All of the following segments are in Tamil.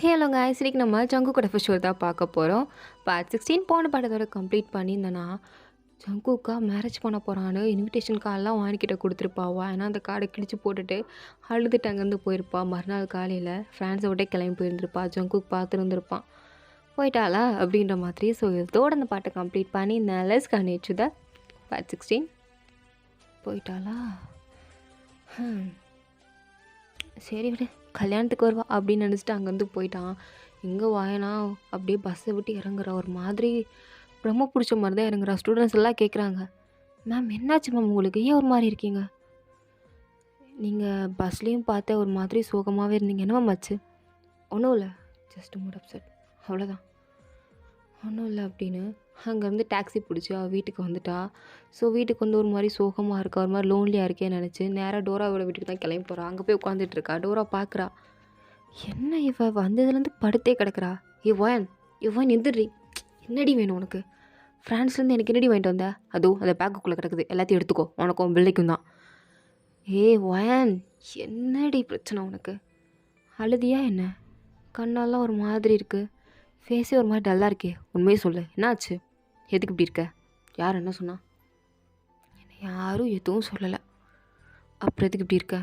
ஹலோ காய்ஸ், இன்னைக்கு நம்ம ஜங்குக்கோட ஃபர்ஸ்ட் ஷோ தான் பார்க்க போகிறோம். பார்ட் 16 போன படத்தோட கம்ப்ளீட் பண்ணியிருந்தேன்னா ஜங்குக்கா மேரேஜ் பண்ண போகிறான்னு இன்விடேஷன் கார்டெலாம் வாங்கிக்கிட்ட கொடுத்துருப்பாவா. ஏன்னா அந்த கார்டை கிழிச்சு போட்டுட்டு அழுதுட்டு அங்கேருந்து போயிருப்பா. மறுநாள் காலையில் ஃப்ரான்ஸை விட்டே கிளம்பி போயிருந்திருப்பா. ஜங்குக் பார்த்துருந்துருப்பான். போயிட்டாளா அப்படின்ற மாதிரி. ஸோ இதோட அந்த பாட்டை கம்ப்ளீட் பண்ணி let's continue to the part 16. போயிட்டாளா? சரி விடு, கல்யாணத்துக்கு வருவா அப்படின்னு நினச்சிட்டு அங்கேருந்து போயிட்டான். எங்கே வாயனா அப்படியே பஸ்ஸை விட்டு இறங்குறா. ஒரு மாதிரி ரொம்ப பிடிச்ச மாதிரி தான் இறங்குறா. ஸ்டூடெண்ட்ஸ் எல்லாம் கேட்குறாங்க, மேம் என்னாச்சு மேம் உங்களுக்கு, ஏன் ஒரு மாதிரி இருக்கீங்க? நீங்கள் பஸ்லேயும் பார்த்த ஒரு மாதிரி சோகமாகவே இருந்தீங்க, என்ன மேம் ஆச்சு? ஒன்றும் இல்லை, ஜஸ்ட் மூட் அப்செட், அவ்வளோதான், ஒன்றும் இல்லை அப்படின்னு அங்கேருந்து டாக்ஸி பிடிச்சி அவள் வீட்டுக்கு வந்துட்டா. ஸோ வீட்டுக்கு வந்து ஒரு மாதிரி சோகமாக இருக்கா, ஒரு மாதிரி லோன்லியாக இருக்கேன்னு நினச்சி நேராக டோராவோட வீட்டுக்கு தான் கிளம்பி போகிறா. அங்கே போய் உட்காந்துட்ருக்கா. டோரா பார்க்குறா, என்ன இவ வந்ததுலேருந்து படுத்தே கிடக்குறா. இவன் எந்திரி, என்னடி வேணும் உனக்கு? ஃப்ரான்ஸ்லேருந்து எனக்கு என்னடி வாங்கிட்டு வந்த? அதுவும் அந்த பேக்குக்குள்ளே கிடக்குது, எல்லாத்தையும் எடுத்துக்கோ, உனக்கும் பிள்ளைக்கும் தான். ஒயன், என்னடி பிரச்சனை உனக்கு? அழுதியா என்ன? கண்ணெல்லாம் ஒரு மாதிரி இருக்குது, ஃபேஸே ஒரு மாதிரி டல்லாக இருக்கே, உண்மையே சொல்லு, என்னாச்சு? எதுக்கு இப்படி இருக்க? யார் என்ன சொன்னா? என்னை யாரும் எதுவும் சொல்லலை, அப்புறம் எதுக்கு இப்படி இருக்க?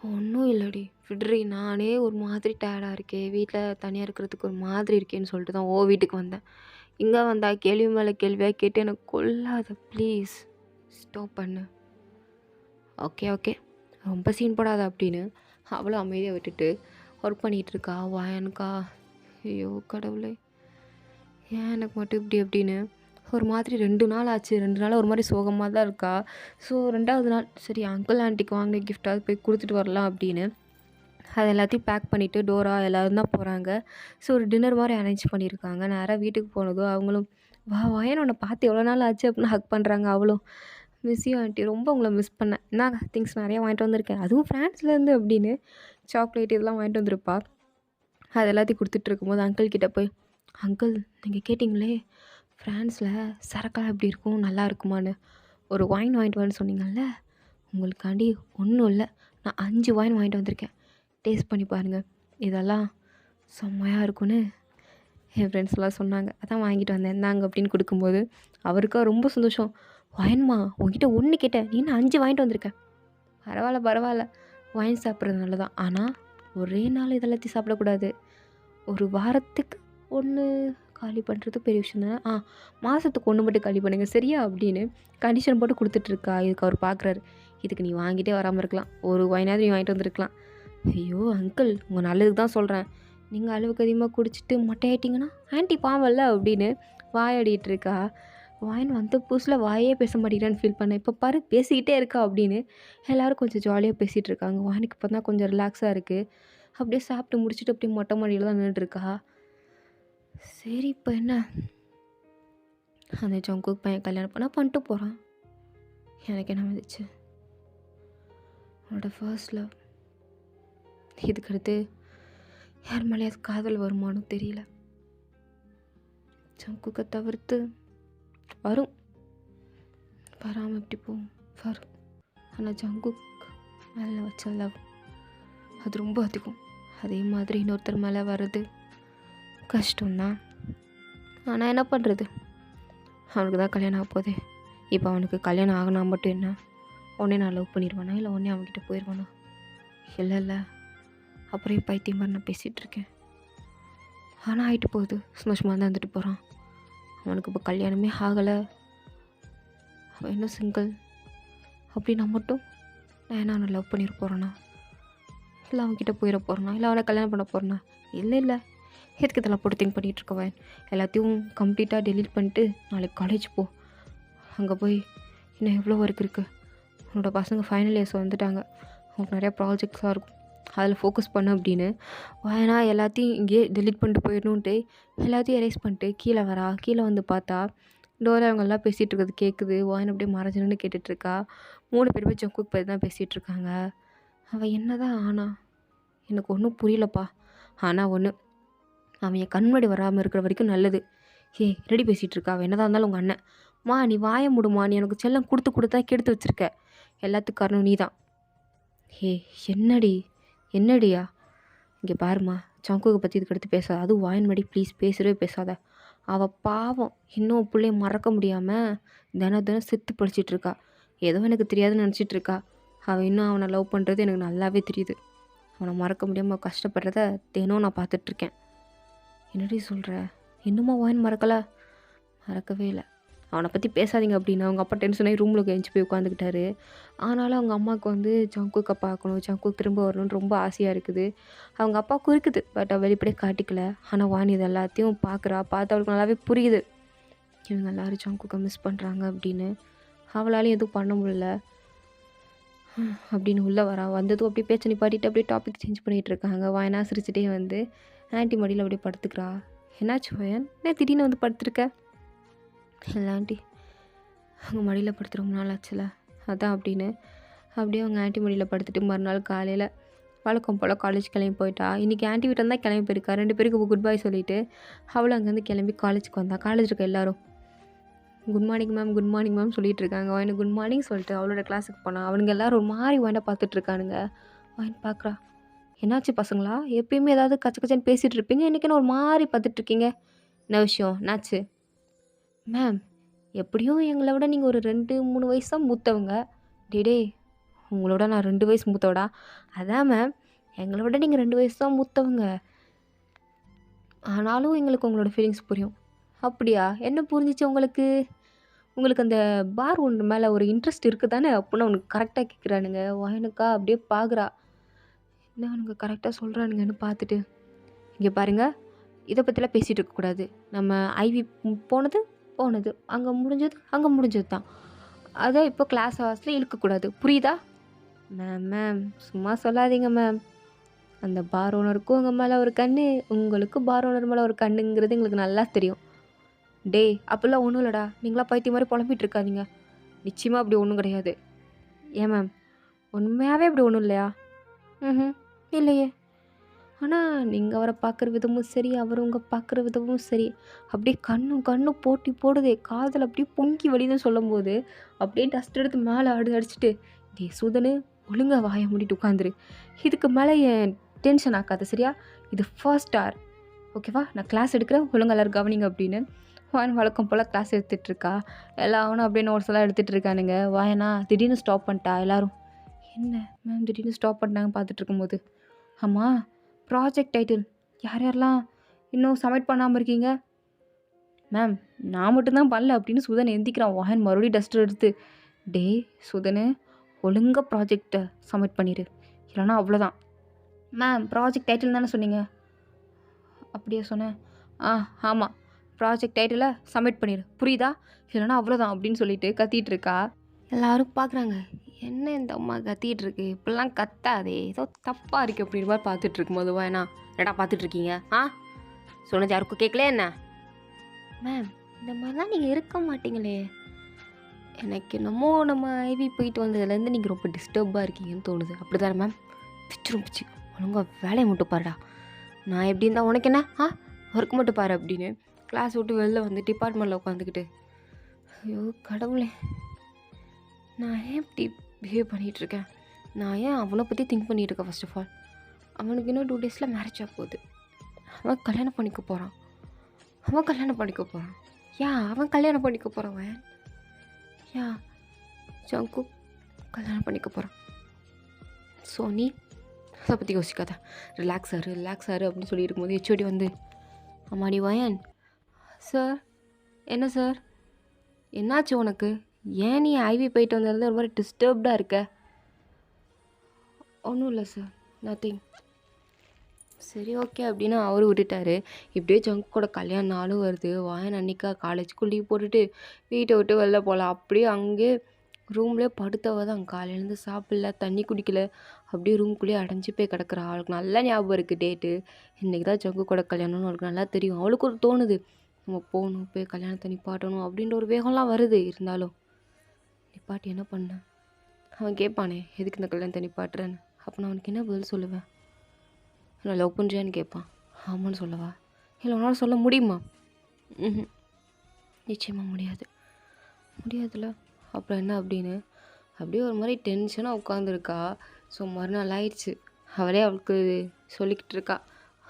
ஒன்றும் இல்லடி விட்ரி, நானே ஒரு மாதிரி டயர்டாக இருக்கேன், வீட்டில் தனியாக இருக்கிறதுக்கு ஒரு மாதிரி இருக்கேன்னு சொல்லிட்டு தான் வீட்டுக்கு வந்தேன். இங்கே வந்தா கேள்வி மேலே கேள்வியாக கேட்டு எனக்கு கொல்லாத, ப்ளீஸ் ஸ்டாப் பண்ணு. ஓகே ரொம்ப சீன் போடாத அப்படின்னு அவ்வளோ அமைதியாக விட்டுட்டு ஒர்க் பண்ணிகிட்ருக்கா. வாயனுக்கா, ஐயோ கடவுளே, ஏன் எனக்கு மட்டும் இப்படி அப்படின்னு ஒரு மாதிரி 2 நாள் ஆச்சு. 2 நாள் ஒரு மாதிரி சோகமாக தான் இருக்கா. ஸோ 2வது நாள் சரி அங்கிள் ஆண்டிக்கு வாங்கின கிஃப்டாவது போய் கொடுத்துட்டு வரலாம் அப்படின்னு அது எல்லாத்தையும் பேக் பண்ணிவிட்டு டோரா எல்லோரும் தான் போகிறாங்க. ஸோ ஒரு டின்னர் மாதிரி அரேஞ்ச் பண்ணியிருக்காங்க. நேராக வீட்டுக்கு போனதும் அவங்களும் வாயன் உன்னை பார்த்து எவ்வளோ நாள் ஆச்சு அப்படின்னு ஹக் பண்ணுறாங்க. அவளும் மிஸ் யூ ஆண்டி, ரொம்ப உங்களை மிஸ் பண்ணேன், என்ன திங்ஸ் நிறையா வாங்கிட்டு வந்திருக்கேன், அதுவும் ஃப்ரான்ஸ்லேருந்து அப்படின்னு சாக்லேட் இதெல்லாம் வாங்கிட்டு வந்திருப்பா. அது எல்லாத்தையும் கொடுத்துட்டு இருக்கும்போது அங்கிள் கிட்டே போய், அங்கிள் நீங்கள் கேட்டிங்களே ஃப்ரான்ஸில் சரக்கெல்லாம் எப்படி இருக்கும், நல்லா இருக்குமான்னு, ஒரு ஒயின் வாங்கிட்டு வான்னு சொன்னீங்கல்ல, உங்களுக்காண்டி ஒன்றும் இல்லை, நான் 5 ஒயின் வாங்கிட்டு வந்திருக்கேன், டேஸ்ட் பண்ணி பாருங்கள், இதெல்லாம் செம்மையாக இருக்கும்னு என் ஃப்ரெண்ட்ஸ்லாம் சொன்னாங்க, அதான் வாங்கிட்டு வந்தேன், இந்தாங்க அப்படின்னு கொடுக்கும்போது அவருக்கா ரொம்ப சந்தோஷம். ஒயின்மா உங்ககிட்ட ஒன்று கேட்டேன், நீ என்ன 5 வாங்கிட்டு வந்திருக்கேன், பரவாயில்ல, ஒயின் சாப்பிட்றது நல்லதான், ஆனால் ஒரே நாள் இதெல்லாத்தையும் சாப்பிடக்கூடாது, ஒரு வாரத்துக்கு 1 காலி பண்ணுறது பெரிய விஷயம் தானே, மாதத்துக்கு 1 மட்டும் காலி பண்ணுங்கள் சரியா அப்படின்னு கண்டிஷன் போட்டு கொடுத்துட்ருக்கா. இதுக்கு அவர் பார்க்குறாரு, இதுக்கு நீ வாங்கிட்டே வராமல் இருக்கலாம், ஒரு ஒயினாவது நீ வாங்கிட்டு வந்திருக்கலாம். ஐயோ அங்கிள், உங்கள் நல்லதுக்கு தான் சொல்கிறேன், நீங்கள் அளவுக்கு அதிகமாக குடிச்சிட்டு மொட்டையாயிட்டிங்கன்னா ஆன்ட்டி பாவல்ல அப்படின்னு வாயாடிட்டுருக்கா. வாயின் வந்த புதுசில் வாயே பேச மாட்டேங்கிறான்னு ஃபீல் பண்ணேன், இப்போ பாரு பேசிக்கிட்டே இருக்கா அப்படின்னு எல்லோரும் கொஞ்சம் ஜாலியாக பேசிகிட்டு இருக்காங்க. வாயினுக்கு இப்போ தான் கொஞ்சம் ரிலாக்ஸாக இருக்குது. அப்படியே சாப்பிட்டு முடிச்சுட்டு அப்படியே மொட்டை மாடியில் தான் நின்றுட்டுருக்கா. சரி இப்போ என்ன, அந்த ஜங்குக் பையன் கல்யாணம் பண்ணிட்டு போகிறான், எனக்கு என்ன வந்துச்சு, அவனோட ஃபர்ஸ்ட் லவ், இதுக்கடுத்து யார் மேலேயாவது காதல் வருமானு தெரியல. ஜங்குக்கை தவிர்த்து வரும், வராமல் எப்படி போகும், வரும். ஆனால் ஜங்குக் மேலே வச்ச லவ் அது ரொம்ப அதிகம். அதே மாதிரி இன்னொருத்தர் மேலே வர்றது கஷ்டம்தான். ஆனால் என்ன பண்ணுறது, அவனுக்கு தான் கல்யாணம் ஆக போதே. இப்போ அவனுக்கு கல்யாணம் ஆகினா மட்டும் என்ன, உடனே நான் லவ் பண்ணிடுவானா, இல்லை உடனே அவன்கிட்ட போயிடுவானா? இல்லை, அப்புறம் பைத்தியம் மாதிரி நான் பேசிகிட்ருக்கேன். ஆனால் ஆகிட்டு போகுது, சந்தோஷமாக தான் இருந்துட்டு போகிறான். அவனுக்கு இப்போ கல்யாணமே ஆகலை, அவன் இன்னும் சிங்கிள் அப்படின்னா மட்டும் நான் என்ன அவனை லவ் பண்ணிட போகிறேன்னா, இல்லை அவன்கிட்ட போயிட போகிறேன்னா, இல்லை அவனை கல்யாணம் பண்ண போகிறேன்னா? இல்லை, எதுக்கு இதெல்லாம் போட்டு திங்க் பண்ணிகிட்ருக்கவன், எல்லாத்தையும் கம்ப்ளீட்டாக டெலீட் பண்ணிட்டு நாளைக்கு காலேஜ் போ. அங்கே போய் இன்னும் எவ்வளோ ஒர்க் இருக்குது, உன்னோட பசங்க ஃபைனல் இயர்ஸ் வந்துட்டாங்க, அவங்களுக்கு நிறையா ப்ராஜெக்ட்ஸாக இருக்கும், அதில் ஃபோக்கஸ் பண்ணு அப்படின்னு வாயனா எல்லாத்தையும் இங்கேயே டெலீட் பண்ணிட்டு போயிடணுன்ட்டு எல்லாத்தையும் எரேஸ் பண்ணிட்டு கீழே வந்து பார்த்தா டோரா அவங்கெல்லாம் பேசிகிட்டு இருக்கிறது கேட்குது. வாயன் அப்படியே மறைஞ்சணுன்னு கேட்டுட்ருக்கா. 3 பேருமே ஜங்குக் பற்றி தான் பேசிகிட்டு இருக்காங்க. அவன் என்ன தான் ஆனா எனக்கு ஒன்றும் புரியலப்பா, ஆனால் ஒன்று, அவன் என் கண்மடி வராமல் இருக்கிற வரைக்கும் நல்லது. ரெடி பேசிகிட்டு இருக்கா, அவன் என்னதான் இருந்தாலும் உங்கள் அண்ணன். நீ வாய முடுமா, நீ எனக்கு செல்லம் கொடுத்தா கெடுத்து வச்சுருக்க, எல்லாத்துக்கும் காரணம் நீ தான். என்னடியா, இங்கே பாருமா, சங்குவை பற்றி இதுக்கடுத்து பேசாத, அதுவும் வாயின்மடி ப்ளீஸ் பேசவே பேசாத. அவள் பாவம் இன்னும் பிள்ளைய மறக்க முடியாமல் தினம் தினம் செத்து படிச்சிட்ருக்கா. ஏதோ எனக்கு தெரியாதுன்னு நினச்சிட்டு இருக்கா. அவள் இன்னும் அவனை லவ் பண்ணுறது எனக்கு நல்லாவே தெரியுது. அவனை மறக்க முடியாமல் கஷ்டப்படுறத தினம் நான் பார்த்துட்ருக்கேன். என்னடி சொல்கிற? இன்னுமா வாயின் மறக்கலை? மறக்கவே இல்லை. அவனை பற்றி பேசாதீங்க அப்படின்னு அவங்க அப்பா டென்ஷனாகி ரூமில் எழுந்துச்சி போய் உட்காந்துக்கிட்டாரு. ஆனாலும் அவங்க அம்மாவுக்கு வந்து ஜங்குக்கை பார்க்கணும், ஜங்குக்கு திரும்ப வரணும்னு ரொம்ப ஆசையாக இருக்குது. அவங்க அப்பாவுக்கும் இருக்குது, பட் அவள் வெளிப்படையே காட்டிக்கல. ஆனால் வாணி இது எல்லாத்தையும் பார்க்குறா. பார்த்து அவளுக்கு நல்லாவே புரியுது இவங்க எல்லோரும் ஜங்குக்கை மிஸ் பண்ணுறாங்க அப்படின்னு. அவளாலையும் எதுவும் பண்ண முடியல அப்படின்னு உள்ளே வரா. வந்ததும் அப்படியே பேச்சை நிப்பாட்டிட்டு அப்படியே டாபிக் சேஞ்ச் பண்ணிகிட்டு இருக்காங்க. வாயனா சிரிச்சுட்டே வந்து ஆன்ட்டி மடியில் அப்படியே படுத்துக்கிறா. என்னாச்சு வாயன், என்ன திடீர்னு வந்து படுத்துருக்க? இல்லை ஆண்டி, அவங்க மடியில் படுத்து ரொம்ப நாள் ஆச்சுல அதான் அப்படின்னு அப்படியே அவங்க ஆண்டி மடியில் படுத்துட்டு மறுநாள் காலையில் வழக்கம் போல் காலேஜ் கிளம்பி போயிட்டா. இன்றைக்கி ஆண்டி வீட்டில் தான் கிளம்பி போயிருக்கா. 2 பேருக்கு குட் பை சொல்லிவிட்டு அவளும் அங்கேருந்து கிளம்பி காலேஜுக்கு வந்தா. காலேஜ் இருக்க எல்லோரும் good morning ma'am, good morning ma'am சொல்லிட்டு இருக்காங்க. வாயின் குட் மார்னிங் சொல்லிட்டு அவளோட கிளாஸுக்கு போனான். அவனுங்க எல்லோரும் ஒரு மாதிரி வாயினை பார்த்துட்ருக்கானுங்க. வாயின் பார்க்குறா, என்னாச்சு பசங்களா, எப்பயுமே ஏதாவது கச்ச கச்சன்னு பேசிகிட்டு இருப்பீங்க, இன்றைக்கின்னு ஒரு மாதிரி பார்த்துட்ருக்கீங்க, என்ன விஷயம், என்னாச்சு? மேம், எப்படியும் எங்களை விட நீங்கள் ஒரு 2-3 வயசு தான் மூத்தவங்க. டே உங்களோட நான் 2 வயசு மூத்தவடா. அதான் மேம், எங்களை விட நீங்கள் 2 வயசு தான் மூத்தவங்க. ஆனாலும் எங்களுக்கு உங்களோட ஃபீலிங்ஸ் புரியும். அப்படியா, என்ன புரிஞ்சிச்சு உங்களுக்கு? உங்களுக்கு அந்த பார் ஒன்று மேலே ஒரு இன்ட்ரெஸ்ட் இருக்குது தானே அப்படின்னு அவனுக்கு கரெக்டாக கேட்குறானுங்க. வாயனுக்கா அப்படியே பார்க்குறா. என்ன அவனுங்க கரெக்டாக சொல்கிறானுங்கன்னு பார்த்துட்டு, இங்கே பாருங்கள், இதை பற்றிலாம் பேசிகிட்டு இருக்கக்கூடாது. நம்ம ஐவி போனது அங்கே முடிஞ்சது தான். அதை இப்போ கிளாஸ் ஹவர்ஸில் இழுக்கக்கூடாது, புரியுதா? மேம் சும்மா சொல்லாதீங்க மேம். அந்த பார் ஓனருக்கும் உங்கள் மேலே ஒரு கண்ணு, உங்களுக்கு பார் ஓனர் மேலே ஒரு கண்ணுங்கிறது எங்களுக்கு நல்லா தெரியும். அப்படிலாம் ஒன்றும் இல்லைடா, நீங்களாம் பைத்தியம் மாதிரி புலம்பிகிட்டு இருக்காதீங்க. நிச்சயமாக அப்படி ஒன்றும் கிடையாது. ஏன் மேம், உண்மையாகவே அப்படி ஒன்றும் இல்லையா? இல்லையே. ஆனால் நீங்கள் அவரை பார்க்குற விதமும் சரி, அவர் உங்கள் பார்க்குற விதமும் சரி, அப்படியே கண்ணும் போட்டி போடுதே, காதில் அப்படியே பொங்கி வலின்னு சொல்லும்போது அப்படியே டஸ்ட் எடுத்து மேலே அடிச்சுட்டு, சூதனு ஒழுங்காக வாயை மூடிட்டு உட்காந்துரு, இதுக்கு மேலே என் டென்ஷன் ஆக்காது சரியா? இது ஃபர்ஸ்ட் ஹவர், ஓகேவா? நான் கிளாஸ் எடுக்கிறேன், ஒழுங்காக எல்லோரும் கவனிங்க அப்படின்னு வாயன் வழக்கம் போல் கிளாஸ் எடுத்துகிட்ருக்கா. எல்லாரும் அப்படியே நோட்ஸ் எல்லாம் எடுத்துகிட்டு இருக்கானுங்க. வாயனா திடீர்னு ஸ்டாப் பண்ணிட்டா. எல்லோரும் என்ன மேம் திடீர்னு ஸ்டாப் பண்ணிட்டாங்கன்னு பார்த்துட்டு இருக்கும்போது, ஆமாம் ப்ராஜெக்ட் டைட்டில் யாரெல்லாம் இன்னும் சப்மிட் பண்ணாமல் இருக்கீங்க? மேம் நான் மட்டும்தான் பண்ணல அப்படின்னு சுதன் எந்திக்கிறான். வாயன் மறுபடியும் டஸ்டர் எடுத்து, சுதனு ஒழுங்காக ப்ராஜெக்டை சப்மிட் பண்ணிடு, இல்லைனா அவ்வளோதான். மேம் ப்ராஜெக்ட் டைட்டில் தானே சொன்னீங்க? அப்படியே சொன்னேன். ஆமாம், ப்ராஜெக்ட் டைட்டிலை சப்மிட் பண்ணிடு, புரியுதா? இல்லைனா அவ்வளோதான் அப்படின்னு சொல்லிட்டு கத்திகிட்டு இருக்கா. எல்லோரும் பார்க்குறாங்க, என்ன இந்த அம்மா கத்திகிட்டு இருக்கு, இப்படிலாம் கத்தாதே, ஏதோ தப்பாக இருக்குது அப்படின்ற மாதிரி பார்த்துட்டு இருக்கும்போது வேணா என்னடா பார்த்துட்ருக்கீங்க? சொன்னது யாருக்கும் கேட்கல என்ன? மேம் இந்த மாதிரிலாம் நீங்கள் இருக்க மாட்டீங்களே, எனக்கு என்னமோ நம்ம ஐவி போயிட்டு வந்ததுலேருந்து நீங்கள் ரொம்ப டிஸ்டர்பாக இருக்கீங்கன்னு தோணுது. அப்படி தானே மேம்? பிச்சு ஒழுங்காக வேலையை மட்டும் பாருடா. நான் எப்படி இருந்தால் உனக்கு என்ன? ஒர்க் மட்டும் பாரு அப்படின்னு கிளாஸ் விட்டு வெளில வந்து டிபார்ட்மெண்ட்டில் உட்காந்துக்கிட்டு, ஐயோ கடவுளே, நான் ஏன் இப்படி பிஹேவ் பண்ணிகிட்ருக்கேன்? நான் ஏன் அவனை பற்றி திங்க் பண்ணிகிட்ருக்கேன்? ஃபர்ஸ்ட் ஆஃப் ஆல் அவனுக்கு இன்னும் 2 டேஸில் மேரேஜ் ஆக போகுது. அவன் கல்யாணம் பண்ணிக்க போகிறான். அவன் கல்யாணம் பண்ணிக்க போகிறான். ஜங்கு கல்யாணம் பண்ணிக்க போகிறான். ஸோ நீ அதை பற்றி யோசிக்காத, ரிலாக்ஸ் ஆறு அப்படின்னு சொல்லி இருக்கும்போது ஹெச்ஓடி வந்து, அம்மாடி வாயன். சார், என்ன சார், என்னாச்சு உனக்கு? ஏன் நீ ஐவி போயிட்டு வந்ததுலேருந்து ஒரு மாதிரி டிஸ்டர்ப்டாக இருக்க? ஒன்றும் இல்லை சார், நத்திங். சரி ஓகே அப்படின்னு அவரு விட்டுட்டாரு. இப்படியே ஜங்கோட கல்யாண நாளும் வருது. வாயன் அன்னைக்கா காலேஜுக்கும் லீவ் போட்டுட்டு வீட்டை விட்டு வெளில போகலாம். அப்படியே அங்கே ரூம்லேயே படுத்தவ தான். காலையிலேருந்து சாப்பிடல, தண்ணி குடிக்கல, அப்படியே ரூம்குள்ளேயே அடைஞ்சி போய் கிடக்குறா. அவளுக்கு நல்லா ஞாபகம் இருக்குது டேட்டு. இன்றைக்கி தான் ஜங்கோட கல்யாணம்னு அவளுக்கு நல்லா தெரியும். அவளுக்கு ஒரு தோணுது, நம்ம போகணும், போய் கல்யாணத்தை நிப்பாட்டணும் அப்படின்ற ஒரு வேகம்லாம் வருது. இருந்தாலும் நிப்பாட்டி என்ன பண்ண? அவன் கேட்பானே எதுக்கு இந்த கல்யாணத்தை நிப்பாட்டுறேன்னு. அப்போ நான் அவனுக்கு என்ன பதில் சொல்லுவேன்? நான் லவ் பண்ணுறியான்னு கேட்பான். ஆமான்னு சொல்லவா? இல்லை உன்னால் சொல்ல முடியுமா? நிச்சயமாக முடியாதுல்ல. அப்புறம் என்ன அப்படின்னு அப்படியே ஒரு மாதிரி டென்ஷனாக உட்காந்துருக்கா. ஸோ மறுநாள் ஆயிடுச்சு. அவளே அவளுக்கு சொல்லிக்கிட்டு இருக்கா,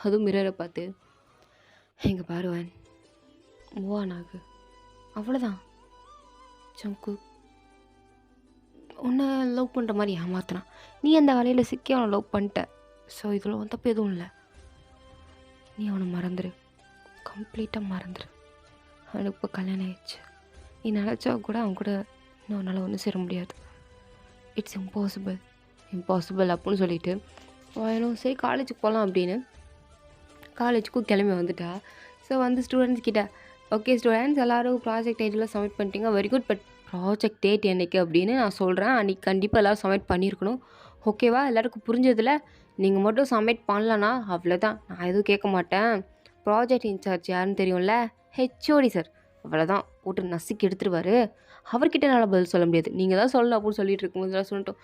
அதுவும் மிரரை பார்த்து. எங்கே பாருவேன் மூவான் ஆகு, அவ்வளோதான். ஜங்கு உன்னை லவ் பண்ணுற மாதிரி ஏமாத்தினான், நீ அந்த வேலையில் சிக்கி அவனை லவ் பண்ணிட்ட. ஸோ இதில் தப்பு எதுவும் இல்லை. நீ அவனை மறந்துடு, கம்ப்ளீட்டாக மறந்துடு. அவனுக்கு இப்போ கல்யாணம் ஆயிடுச்சு. நீ நினச்சா கூட அவன் கூட இன்னும் உன்னால் ஒன்றும் சேர முடியாது. இட்ஸ் இம்பாசிபிள் அப்படின்னு சொல்லிட்டு அவனும் சரி காலேஜுக்கு போகலாம் அப்படின்னு காலேஜுக்கும் கிளம்பி வந்துட்டா. ஸோ வந்து ஸ்டூடெண்ட்ஸ் கிட்ட, ஓகே ஸ்டூடெண்ட்ஸ் எல்லோரும் ப்ராஜெக்ட் ஐடியில் சப்மிட் பண்ணிட்டீங்க, very good. But project date என்றைக்கு அப்படின்னு நான் சொல்கிறேன், அன்றைக்கி கண்டிப்பாக எல்லோரும் சப்மிட் பண்ணியிருக்கணும். ஓகேவா? எல்லாருக்கும் புரிஞ்சதில் நீங்கள் மட்டும் சப்மிட் பண்ணலன்னா அவ்வளோதான், நான் எதுவும் கேட்க மாட்டேன். ப்ராஜெக்ட் இன்சார்ஜ் யாருன்னு தெரியும்ல, ஹெச்ஓடி சார். அவ்வளோதான், போட்டு நசுக்கி எடுத்துருவார். அவர்கிட்ட என்னால் பதில் சொல்ல முடியாது, நீங்கள் தான் சொல்லணும் அப்படின்னு சொல்லிட்டு இருக்கும்போது இதெல்லாம் சொல்லிட்டோம்.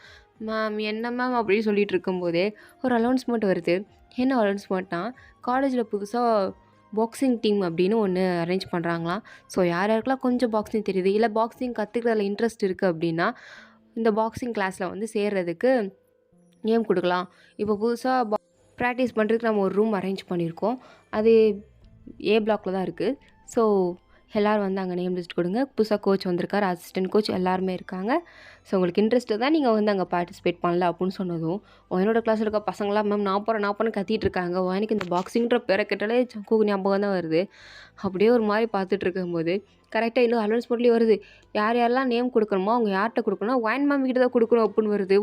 மேம் என்ன மேம் அப்படின்னு சொல்லிட்டு இருக்கும்போதே ஒரு அனௌன்ஸ்மெண்ட் வருது. என்ன அனௌன்ஸ்மெண்ட்னா, காலேஜில் புதுசாக பாக்ஸிங் டீம் அப்படின்னு ஒன்று அரேஞ்ச் பண்ணுறாங்களாம். ஸோ யார் யாருக்கெல்லாம் கொஞ்சம் பாக்ஸிங் தெரியுது, இல்லை பாக்ஸிங் கற்றுக்கிறதுல இன்ட்ரெஸ்ட் இருக்குது அப்படின்னா இந்த பாக்ஸிங் கிளாஸில் வந்து சேர்றதுக்கு நேம் கொடுக்கலாம். இப்போ புதுசாக ப்ராக்டிஸ் பண்ணுறதுக்கு நம்ம ஒரு ரூம் அரேஞ்ச் பண்ணியிருக்கோம், அது ஏ பிளாக்ல தான் இருக்குது. ஸோ எல்லோரும் வந்து அங்கே நேம் லிஸ்ட் கொடுங்க. புதுசாக கோச் வந்திருக்காரு, அசிஸ்டன்ட் கோச் எல்லாருமே இருக்காங்க. ஸோ உங்களுக்கு இன்ட்ரெஸ்ட்டு தான் நீங்கள் வந்து அங்கே பார்ட்டிசிபேட் பண்ணல அப்படின்னு சொன்னதும் என்னோட கிளாஸில் இருக்க பசங்களாம் மேம் நான் போகிறேன் கத்திட்டு இருக்காங்க. எனக்கு இந்த பாக்ஸிங்கிற பேரை கேட்டாலே ஜங்கு ஞாபகம் தான் வருது. அப்படியே ஒரு மாதிரி பார்த்துட்டு இருக்கும்போது கரெக்டாக இன்னும் அனௌன்ஸ்மெண்ட்லேயே வருது, யார் யாரெல்லாம் நேம் கொடுக்கணுமோ அவங்க யார்கிட்ட கொடுக்கணும், ஒயின் மேம் கிட்ட தான் கொடுக்கணும் அப்படின்னு வருது.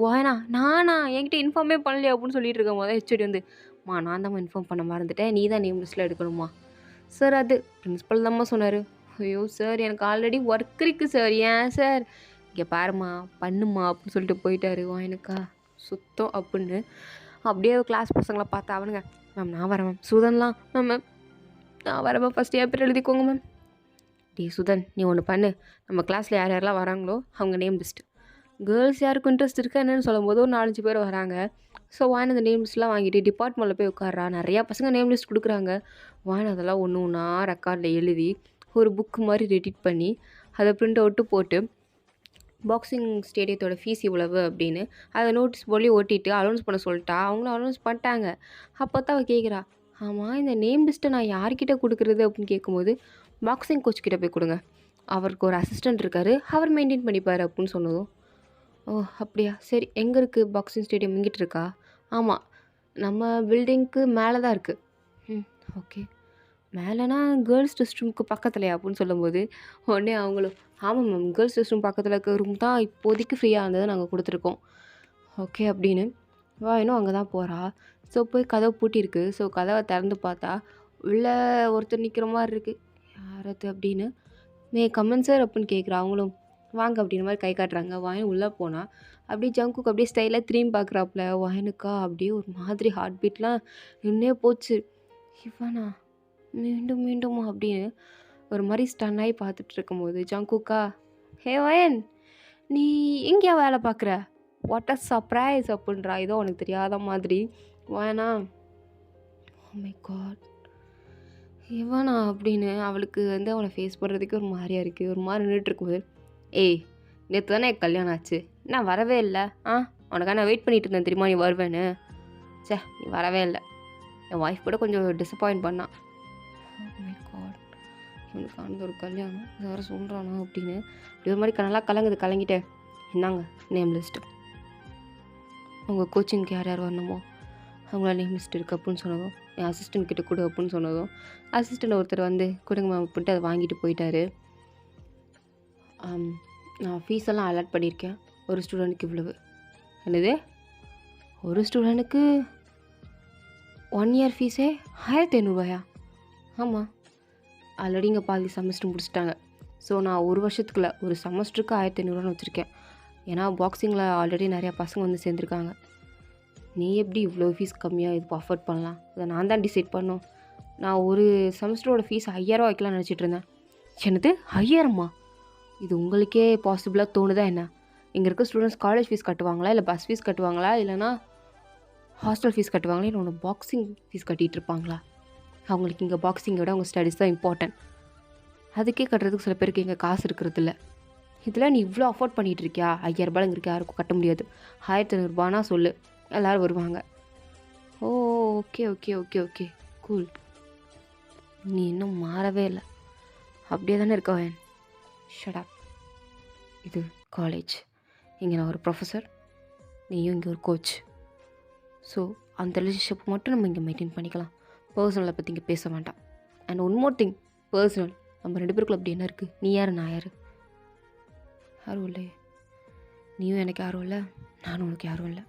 நானா என்கிட்ட இன்ஃபார்மே பண்ணலையே அப்படின்னு சொல்லிட்டு இருக்கும் போது ஹெச்ஓடி வந்து, நான் தான் இன்ஃபார்ம் பண்ண மறந்துட்டேன், நீ தான் நேம் லிஸ்ட்டில் எடுக்கணுமா. சார் அது பிரின்ஸிபல் தான்மா சொன்னார். ஐயோ சார் எனக்கு ஆல்ரெடி ஒர்க் இருக்குது சார், ஏன் சார். இங்கே பாருமா பண்ணுமா அப்படின்னு சொல்லிட்டு போயிட்டாரு. எனக்கா சுத்தம் அப்படின்னு அப்படியே கிளாஸ் பசங்களை பார்த்தா அவனுங்க, மேம் நான் வரேன் மேம். சுதன்லாம் மேம் நான் வரேன் மேம், ஃபஸ்ட் ஏன் பேர் எழுதிக்கோங்க மேம். சுதன் நீ ஒன்று பண்ணு, நம்ம கிளாஸில் யார் யாரெல்லாம் வராங்களோ அவங்க நேம் லிஸ்ட்டு, கேர்ள்ஸ் யாருக்கும் இன்ட்ரெஸ்ட் இருக்கா என்னன்னு சொல்லும்போது ஒரு 4-5 பேர் வராங்க. ஸோ அந்த நேம் லிஸ்ட்லாம் வாங்கிட்டு டிபார்ட்மெண்ட்டில் போய் உட்கார்றா. நிறையா பசங்க நேம் லிஸ்ட் கொடுக்குறாங்க. அதெல்லாம் ஒன்று ஒன்றா ரெக்கார்டில் எழுதி ஒரு புக்கு மாதிரி எடிட் பண்ணி அதை பிரிண்ட் அவுட்டு போட்டு பாக்ஸிங் ஸ்டேடியத்தோட ஃபீஸ் இவ்வளவு அப்படின்னு அதை நோட்டீஸ் போலி ஓட்டிட்டு அனௌன்ஸ் பண்ண சொல்லிட்டா. அவங்களும் அனௌன்ஸ் பண்ணிட்டாங்க. அப்போ தான் அவள் கேட்குறா, ஆமாம் இந்த நேம் லிஸ்ட்டை நான் யார்கிட்ட கொடுக்குறது அப்படின்னு கேட்கும்போது பாக்ஸிங் கோச் கிட்டே போய் கொடுங்க, அவருக்கு ஒரு அசிஸ்டண்ட் இருக்கார், அவர் மெயின்டைன் பண்ணிப்பார் அப்படின்னு சொன்னதும், ஓ அப்படியா சரி, எங்கே இருக்குது பாக்ஸிங் ஸ்டேடியம், இங்கிட்டு இருக்கா? ஆமாம் நம்ம பில்டிங்க்கு மேலே தான் இருக்குது. ஓகே மேலேனா கேர்ள்ஸ் ரெஸ்ட் ரூமுக்கு பக்கத்துலையா அப்படின்னு சொல்லும்போது உடனே அவங்களும், ஆமாம் மேம் கேர்ள்ஸ் ரெஸ்ட் ரூம் பக்கத்தில் இருக்க ரூம் தான் இப்போதைக்கு ஃப்ரீயாக இருந்ததை நாங்கள் கொடுத்துருக்கோம். ஓகே அப்படின்னு இன்னும் அங்கே தான் போகிறா. ஸோ போய் கதவை பூட்டியிருக்கு. ஸோ கதவை திறந்து பார்த்தா உள்ளே ஒருத்தர் நிற்கிற மாதிரி இருக்குது. யார் அது அப்படின்னு, மே கம்மன் சார் அப்படின்னு கேட்குறா. அவங்களும் வாங்க அப்படின்ற மாதிரி கை காட்டுறாங்க. உள்ளே போனால் அப்படியே ஜங்குக்கு அப்படியே ஸ்டைலாக திரும்பி பார்க்குறாப்புல. வாயனுக்கா அப்படியே ஒரு மாதிரி ஹார்ட் பீட்லாம் நின்னே போச்சு. இவனா மீண்டும் மீண்டுமா அப்படின்னு ஒரு மாதிரி ஸ்டன் ஆகி பார்த்துட்டு இருக்கும்போது ஜங்குக்கா, ஹே வயன் நீ எங்கேயா வேலை பார்க்குற, வாட் அ சர்ப்ரைஸ் அப்படின்றா. ஏதோ உனக்கு தெரியாத மாதிரி. வாயனா ஓ மை காட் இவனா அப்படின்னு அவளுக்கு வந்து அவனை ஃபேஸ் பண்ணுறதுக்கு ஒரு மாதிரியாக இருக்குது. ஒரு மாதிரி நின்றுட்டு இருக்கும்போது, ஏய் நேற்று தானே கல்யாணம் ஆச்சு, நான் வரவே இல்லை. உனக்காக நான் வெயிட் பண்ணிட்டு இருந்தேன் தெரியுமா, நீ வருவேன்னு. நீ வரவே இல்லை. என் ஒய்ஃப் கூட கொஞ்சம் டிசப்பாயிண்ட் பண்ணான். மை காட் இவனுக்கு ஆனது ஒரு கல்யாணம், இதை வேறு சொல்கிறானா அப்படின்னு இப்படி ஒரு மாதிரி நல்லா கலங்கிட்டேன். என்னங்க நேம் லிஸ்ட்டு, உங்கள் கோச்சிங்க்கு யார் யார் வரணுமோ அவங்கள நேம் லிஸ்ட் இருக்குது அப்படின்னு சொன்னதும், என் அசிஸ்டன்ட் கிட்ட கொடு அப்படின்னு சொன்னதும் அசிஸ்டண்ட் ஒருத்தர் வந்து கொடுங்க மேம் அப்படின்ட்டு அதை வாங்கிட்டு போயிட்டாரு. நான் ஃபீஸெல்லாம் அலாட் பண்ணியிருக்கேன், ஒரு ஸ்டூடெண்ட்டுக்கு இவ்வளவு. என்னது ஒரு ஸ்டூடெண்ட்டுக்கு 1 இயர் ஃபீஸே 1500 ஆமாம் ஆல்ரெடி இங்கே பாதி செமஸ்டர் முடிச்சிட்டாங்க. ஸோ நான் ஒரு வருஷத்துக்குள்ள ஒரு செமஸ்டருக்கு 1500 வச்சுருக்கேன். ஏன்னா பாக்ஸிங்கில் ஆல்ரெடி நிறையா பசங்க வந்து சேர்ந்துருக்காங்க. நீ எப்படி இவ்வளோ ஃபீஸ் கம்மியாக இது அஃபோர்ட் பண்ணலாம், அதை நான் தான் டிசைட் பண்ணோம். நான் ஒரு செமஸ்டரோட ஃபீஸ் 5000 வைக்கலாம்னு நினச்சிட்டு இருந்தேன். என்னது 5000? இது உங்களுக்கே பாசிபிளாக தோணுதா என்ன? இங்கே இருக்க ஸ்டூடெண்ட்ஸ் காலேஜ் ஃபீஸ் கட்டுவாங்களா, இல்லை பஸ் ஃபீஸ் கட்டுவாங்களா, இல்லைனா ஹாஸ்டல் ஃபீஸ் கட்டுவாங்களா, இல்லை உனக்கு பாக்ஸிங் ஃபீஸ் கட்டிகிட்டு இருப்பாங்களா? அவங்களுக்கு இங்கே பாக்ஸிங்கோட அவங்க ஸ்டடீஸ் தான் இம்பார்ட்டன்ட். அதுக்கே கட்டுறதுக்கு சில பேருக்கு இங்கே காசு இருக்கிறது இல்லை. இதில் நீ இவ்வளோ அஃபோர்ட் பண்ணிகிட்டு இருக்கியா? 5000 இங்கே யாருக்கும் கட்ட முடியாது. 1500 சொல்லு, எல்லோரும் வருவாங்க. Oh! Okay, okay, okay, okay. Cool. நீ இன்னும் மாறவே இல்ல. அப்படியே தானே இருக்க வயன். Shut up. இது காலேஜ். இங்க நான் ஒரு ப்ரொஃபசர். நீயும் இங்க ஒரு கோச். ஸோ அந்த ரிலேஷன்ஷிப் மட்டும் நம்ம இங்கே மெயின்டைன் பண்ணிக்கலாம். பர்சனலை பற்றி இங்கே பேச வேண்டாம். And one more thing, personal. நம்ம 2 பேருக்குள்ள அப்படி என்ன இருக்குது? நீ யார், நான் யார்? யாரும் இல்லையே. நீயும் எனக்கு யாரும் இல்லை, நானும் உனக்கு யாரும் இல்லை.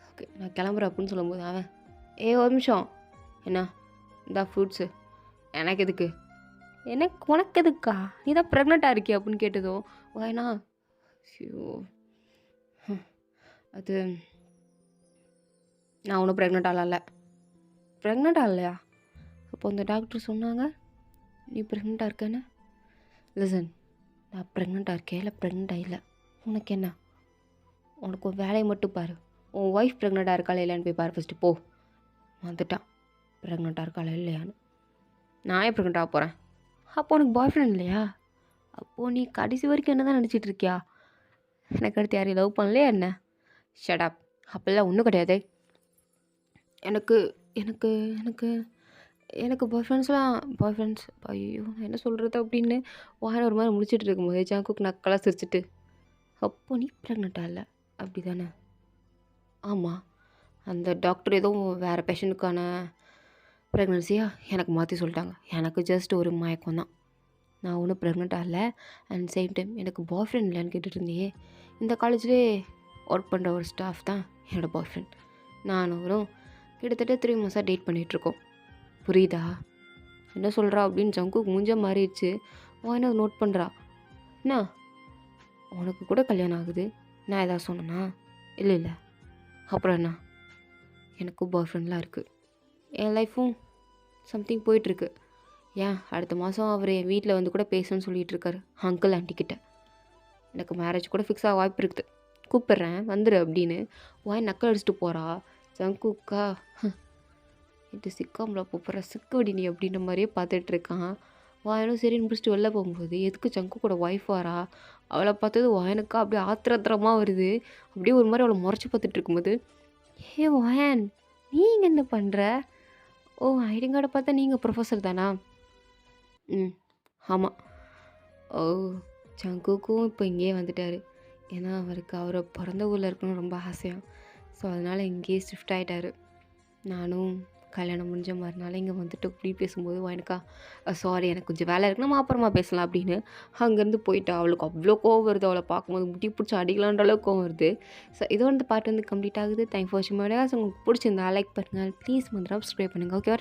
ஓகே, நான் கிளம்புறேன் அப்படின்னு சொல்லும்போது அவன், ஒரு நிமிஷம். என்ன? இந்தா ஃப்ரூட்ஸு. எனக்கு எதுக்கு? உனக்கு எதுக்கா? நீ தான் ப்ரெக்னெண்ட்டாக இருக்கியா அப்படின்னு கேட்டதும் வாய்னா, ஐயோ அது நான் ஒன்றும் ப்ரெக்னெண்ட் ஆகல. ப்ரெக்னெண்ட் ஆகலையா? அப்போ அந்த டாக்டர் சொன்னாங்க நீ ப்ரெக்னெண்ட்டாக இருக்கேன்னு. லிசன், நான் ப்ரெக்னெண்ட்டாக இருக்கேன் இல்லை ப்ரெக்னெண்ட்டாக இல்லை, உனக்கு என்ன? உனக்கு ஒரு வேலையை மட்டும் பாரு. உன் ஒய்ஃப் ப்ரெக்னெண்ட்டாக இருக்காளா இல்லையான்னு போய் பாரு ஃபஸ்ட்டு. போ. வந்துட்டான் ப்ரெக்னெண்ட்டாக இருக்காளா இல்லையான்னு. நான் ஏன் ப்ரெக்னெண்ட் ஆக போகிறேன்? அப்போ உனக்கு பாய் ஃப்ரெண்ட் இல்லையா? அப்போது நீ கடைசி வரைக்கும் என்ன தான் நினச்சிட்டு இருக்கியா? எனக்கு அடுத்து யாரையும் லவ் பண்ணலையா என்ன? Shut up. அப்போல்லாம் ஒன்றும் கிடையாது. எனக்கு எனக்கு எனக்கு எனக்கு பாய் ஃப்ரெண்ட்ஸ் ஐயோ நான் என்ன சொல்கிறது அப்படின்னு வாரம் ஒரு மாதிரி முடிச்சுட்டு இருக்கும்போது ஜாங்குக்கு நக்கலாக சிரிச்சிட்டு, அப்போ நீ ப்ரெக்னெண்ட்டாக இல்லை அப்படி தானே? ஆமாம். அந்த டாக்டர் ஏதோ வேறு பேஷண்ட்டுக்கான ப்ரெக்னன்சியாக எனக்கு மாற்றி சொல்லிட்டாங்க. எனக்கு ஜஸ்ட் ஒரு மயக்கம் தான். நான் ஒன்றும் ப்ரெக்னெண்ட்டாக இல்லை. அண்ட் சேம் டைம் எனக்கு பாய் ஃப்ரெண்ட் இல்லைன்னு கேட்டுட்டு இருந்தியே. இந்த காலேஜ்லேயே ஒர்க் பண்ணுற ஒரு ஸ்டாஃப் தான் என்னோடய பாய் ஃப்ரெண்ட். நானும் அவரும் கிட்டத்தட்ட 3 months டேட் பண்ணிகிட்ருக்கோம். புரியுதா? என்ன சொல்கிறா அப்படின்னு ஜங்குக்கு மூஞ்ச மாறிடுச்சு. என்ன நோட் பண்ணுறா. என்ன உனக்கு கூட கல்யாணம் ஆகுது, நான் எதாவது சொன்னேன்னா? இல்லை இல்லை. அப்புறம் என்ன? எனக்கும் பாய் ஃப்ரெண்ட்லாம் இருக்குது. என் லைஃப்பும் சம்திங் போயிட்டுருக்கு. ஏன் அடுத்த மாதம் அவர் என் வீட்டில் வந்து கூட பேசணும்னு சொல்லிகிட்டு இருக்காரு அங்கிள் ஆண்டிக்கிட்ட. எனக்கு மேரேஜ் கூட ஃபிக்ஸ் ஆக வாய்ப்பு இருக்குது, கூப்பிட்றேன் வந்துடு அப்படின்னு வாய் நக்கல் அடிச்சுட்டு போகிறா. ஜங்குக்கா இது சிக்காமல போகிற சிக்கவடி நீ அப்படின்ற மாதிரியே பார்த்துட்டு இருக்கான். வாயனும் சரின்னு முடிச்சுட்டு வெளில போகும்போது எதுக்கு ஜங்கு கூட ஒய்ஃப் வரா, அவளை பார்த்தது வாயனுக்கா அப்படியே ஆத்திரத்திரமாக வருது. அப்படியே ஒரு மாதிரி அவளை முறைச்சி பார்த்துட்டு இருக்கும்போது, வாயன் நீ இங்கே என்ன பண்ணுற? ஓ ஐடி கார்டை பார்த்தா நீங்கள் ப்ரொஃபஸர் தானா? ம் ஆமாம். ஓ ஜங்குக்கும் இப்போ இங்கேயே வந்துட்டார். ஏன்னா அவருக்கு அவரை பிறந்த ஊரில் இருக்கணும்னு ரொம்ப ஆசையாக. ஸோ அதனால் இங்கேயே ஷிஃப்ட் ஆகிட்டார். நானும் கல்யாணம் முடிஞ்ச மறுநாள் இங்கே வந்துட்டு இப்படி பேசும்போது எனக்கா சாரி எனக்கு கொஞ்சம் வேலை இருக்கு, நம்ம அப்புறமா பேசலாம் அப்படின்னு அங்கேருந்து போயிட்டா. அவளுக்கு அவ்வளோ கோவம் வருது. அவளை பார்க்கும்போது முட்டி பிடிச்சி அடிக்கலான்ற அளவுக்கு கோவம் வருது. ஸோ இதோட இந்த பாட்டு வந்து கம்ப்ளீட் ஆகுது. தேங்க் ஃபார் வாட்சிங். உங்களுக்கு பிடிச்சிருந்தா லைக் பண்ணுங்கள், ப்ளீஸ் வந்து சப்ஸ்கிரைப் பண்ணுங்கள். ஓகே.